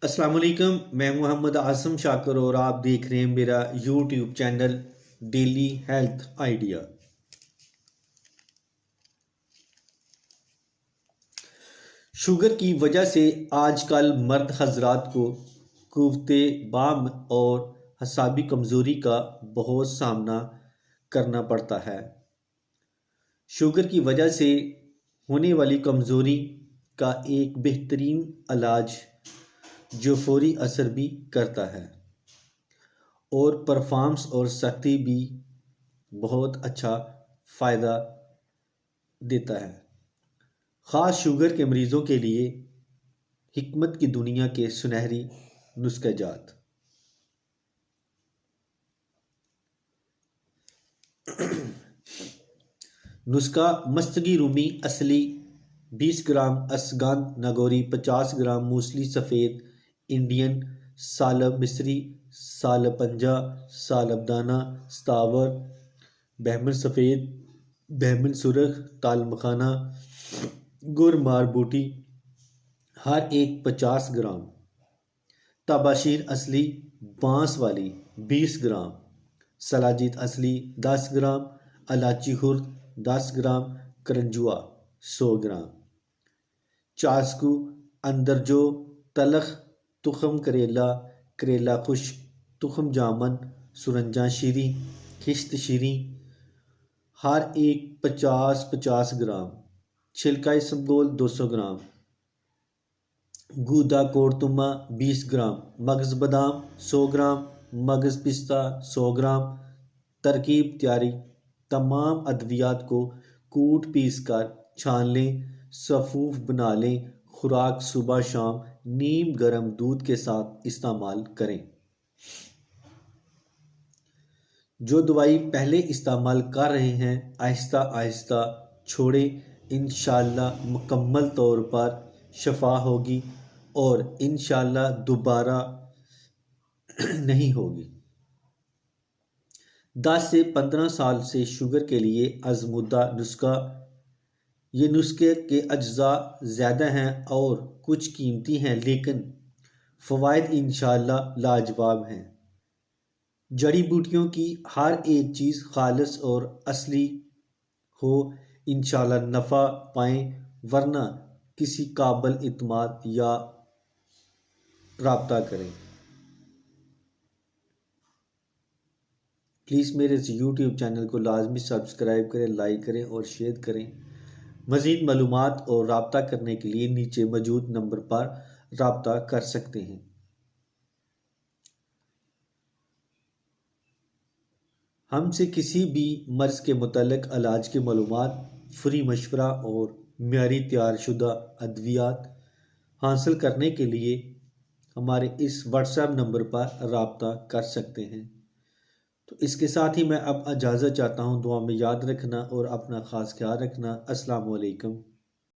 अस्सलाम वालेकुम। मैं मोहम्मद आसम शाकर और आप देख रहे हैं मेरा YouTube channel daily health idea. Sugar की वजह से आजकल मर्द हजरात को कुव्वते बाम और हसाबी कमज़ोरी का बहुत सामना करना पड़ता है। शुगर की वजह से होने वाली कमज़ोरी का एक बेहतरीन इलाज जो फौरी असर भी करता है और परफॉर्म्स और सख्ती भी बहुत अच्छा फ़ायदा देता है। ख़ास शुगर के मरीज़ों के लिए हिकमत की दुनिया के सुनहरी नुस्खे जात। नुस्खा मस्तगी रूमी असली 20 ग्राम, असगान नागौरी 50 ग्राम, मूसली सफ़ेद इंडियन, सालब मिस्री, सालब पंजा, सालब दाना, स्तावर, बहमन सफ़ेद, बहमन सुरख, ताल मखाना, गुर मार बूटी हर एक 50 ग्राम, तबाशीर असली बांस वाली 20 ग्राम, सलाजीत असली 10 ग्राम, इलाची हुर्द 10 ग्राम, करंजुआ 100 ग्राम, चास्कू अंदरजो, तलख, तुखम करेला, करेला खुश्क, तुखम जामन, सुरंजा शीरी, खिश्त शीरी हर एक 50-50 ग्राम, छिलका इसबगोल 200 ग्राम, गूदा कोड़तुमा 20 ग्राम, मगज़ बादाम 100 ग्राम, मगज़ पिस्ता 100 ग्राम। तरकीब तैयारी: तमाम अद्वियात को कूट पीस कर छान लें, सफ़ूफ बना लें। खुराक सुबह शाम नीम गर्म दूध के साथ इस्तेमाल करें। जो दवाई पहले इस्तेमाल कर रहे हैं आहिस्ता आहिस्ता छोड़ें, इंशाअल्लाह मुकम्मल तौर पर शफा होगी और इंशाअल्लाह दोबारा नहीं होगी। 10 से 15 साल से शुगर के लिए आजमूदा नुस्खा। ये नुस्खे के अज्जा ज़्यादा हैं और कुछ कीमती हैं, लेकिन फ़वाइद इंशाअल्लाह लाजवाब हैं। जड़ी बूटियों की हर एक चीज़ खालिस और असली हो, इंशाअल्लाह नफ़ा पाएँ, वरना किसी काबिल इत्माद या राब्ता करें। प्लीज़ मेरे इस यूट्यूब चैनल को लाजमी सब्सक्राइब करें, लाइक करें और शेयर करें। मज़ीद मालूमात और राब्ता करने के लिए नीचे मौजूद नंबर पर राब्ता कर सकते हैं। हमसे किसी भी मर्ज़ के मुतल्लिक़ इलाज के मालूमात, फ्री मशवरा और मियारी तैयार शुदा अद्वियात हासिल करने के लिए हमारे इस व्हाट्सएप नंबर पर राब्ता कर सकते हैं। तो इसके साथ ही मैं अब इजाज़त चाहता हूँ। दुआ में याद रखना और अपना ख़ास ख्याल रखना। अस्सलाम वालेकुम।